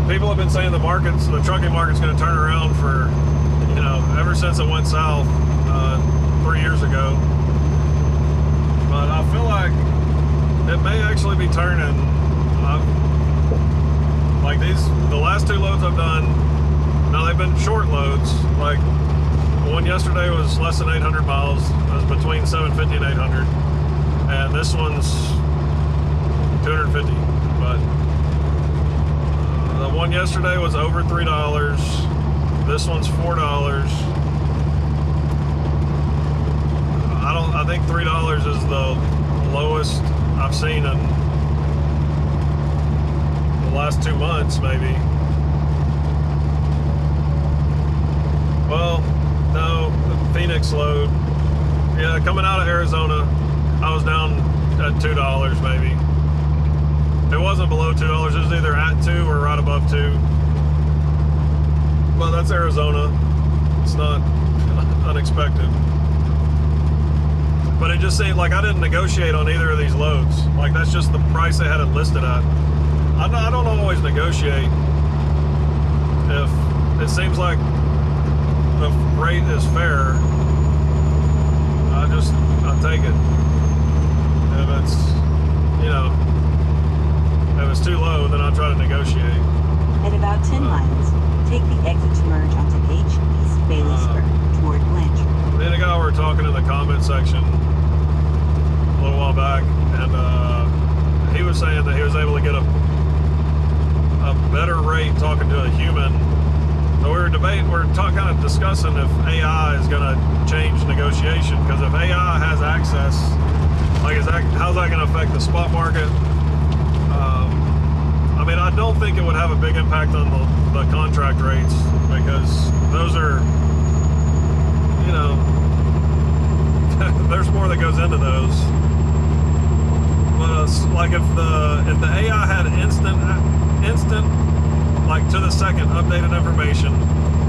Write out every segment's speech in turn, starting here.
people have been saying the trucking market's going to turn around for, ever since it went south 3 years ago. But I feel like it may actually be turning. Like the last 2 loads I've done, now they've been short loads. Like the one yesterday was less than 800 miles. It was between 750 and 800. And this one's 250. But the one yesterday was over $3. This one's $4. I think $3 is the lowest I've seen in the last 2 months, maybe. Well, no, the Phoenix load. Yeah, coming out of Arizona, I was down at $2 maybe. It wasn't below $2. It was either at 2 or right above 2. Well, that's Arizona. It's not unexpected. But it just seemed like I didn't negotiate on either of these loads. Like, that's just the price they had it listed at. I don't always negotiate if it seems like the rate is fair. I take it. If it's, if it's too low, then I'll try to negotiate. At about 10 miles, take the exit to merge onto H East Bailey'sburg toward Blanchard. Me and a guy were talking in the comment section a little while back, and he was saying that he was able to get a better rate talking to a human. So we were kind of discussing if AI is going to change negotiation, because if AI has access, how's that going to affect the spot market? I don't think it would have a big impact on the contract rates, because those are, there's more that goes into those. But like if the AI had instant, like to the second, updated information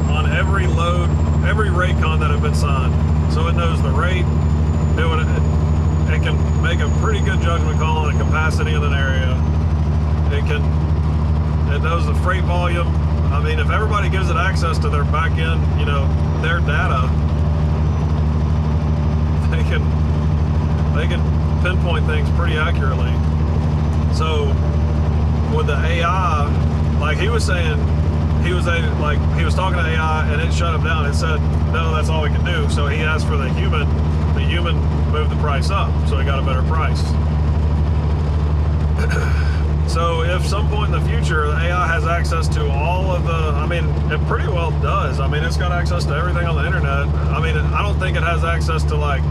on every load, every rate con that had been signed, so it knows the rate, it can make a pretty good judgment call on the capacity in an area. It knows the freight volume. If everybody gives it access to their back end, their data, they can pinpoint things pretty accurately. So with the AI, like he was saying, he was talking to AI and it shut him down. It said, no, that's all we can do. So he asked for the human. The human moved the price up, so he got a better price. So if some point in the future the AI has access to all of the, it pretty well does. It's got access to everything on the internet. I don't think it has access to like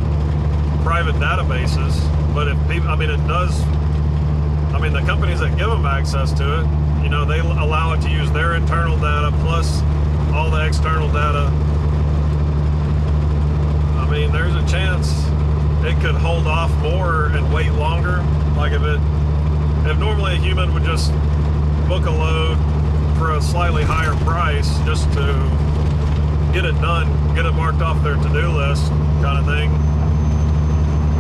private databases, but if people, it does. The companies that give them access to it, they allow it to use their internal data plus all the external data. There's a chance it could hold off more and wait longer. Like if normally a human would just book a load for a slightly higher price just to get it done, get it marked off their to-do list kind of thing,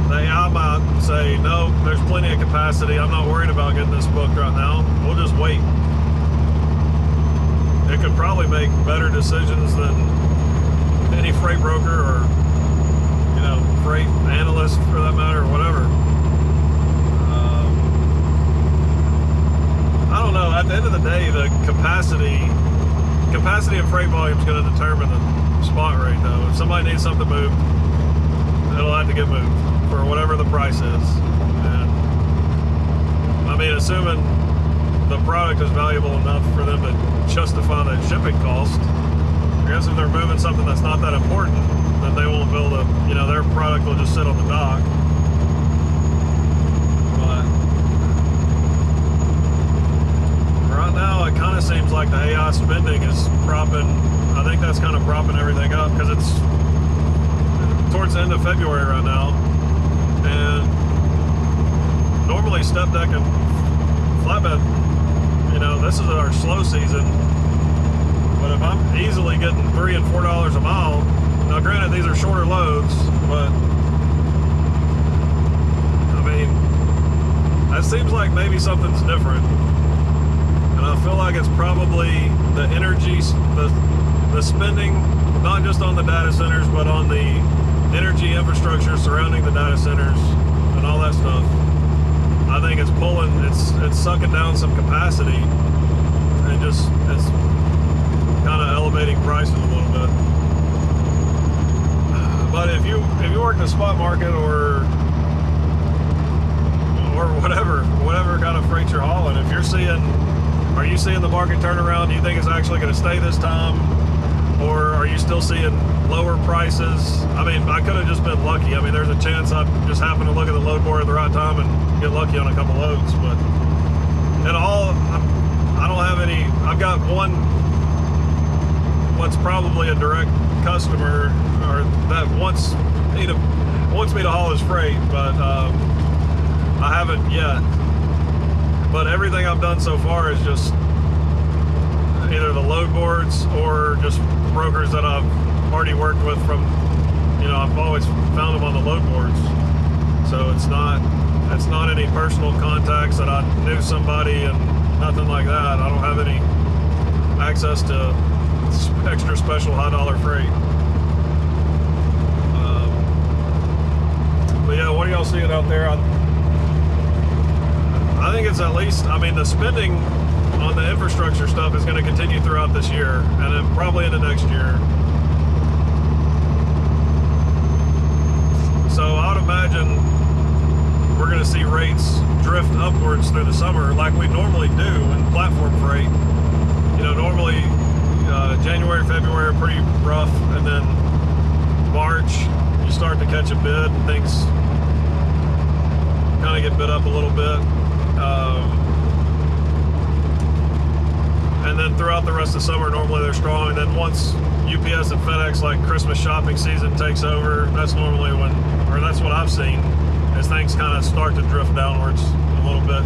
the AI might say, no, there's plenty of capacity. I'm not worried about getting this booked right now. We'll just wait. It could probably make better decisions than any freight broker or, freight analyst for that matter, or whatever. I don't know. At the end of the day, the capacity of freight volume is going to determine the spot rate, though. If somebody needs something moved, it'll have to get moved for whatever the price is. And assuming the product is valuable enough for them to justify the shipping cost. I guess if they're moving something that's not that important, then they won't build their product will just sit on the dock. But right now, it kind of seems like the AI spending is I think that's kind of propping everything up, because it's towards the end of February right now. And normally step deck and flatbed, this is our slow season. But if I'm easily getting $3 and $4 a mile, now granted these are shorter loads, but that seems like maybe something's different. And I feel like it's probably the energy, the spending, not just on the data centers, but on the energy infrastructure surrounding the data centers and all that stuff. I think it's pulling, it's sucking down some capacity, and just it's kind of elevating prices a little bit. But if you work in the spot market or whatever kind of freight you're hauling, if you're seeing, are you seeing the market turn around? Do you think it's actually going to stay this time, or are you still seeing lower prices? I mean, I could have just been lucky. I mean, there's a chance I just happened to look at the load board at the right time and get lucky on a couple loads. But in all, I don't have any. I've got what's probably a direct customer, or that wants me to haul his freight, but I haven't yet. But everything I've done so far is just either the load boards or just brokers that I've already worked with from, I've always found them on the load boards. So it's not any personal contacts that I knew somebody and nothing like that. I don't have any access to extra special high dollar freight. But yeah, what are y'all seeing out there? I think it's at least, the spending on the infrastructure stuff is going to continue throughout this year, and then probably into next year. So I would imagine we're going to see rates drift upwards through the summer like we normally do in platform freight. Normally January, February are pretty rough, and then March you start to catch a bid and things kind of get bid up a little bit. And then throughout the rest of summer, normally they're strong. And then once UPS and FedEx, like Christmas shopping season takes over, that's normally when, or that's what I've seen, as things kind of start to drift downwards a little bit.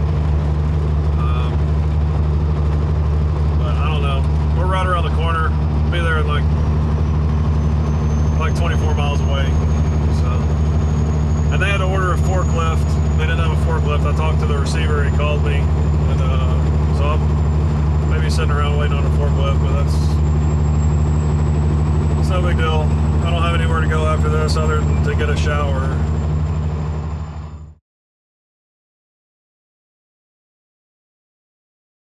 But I don't know. We're right around the corner. Be there in like 24 miles away. So, and they had to order a forklift. They didn't have a forklift. I talked to the receiver. He called me, and so I'm maybe sitting around waiting on a forklift. But it's no big deal. I don't have anywhere to go after this other than to get a shower.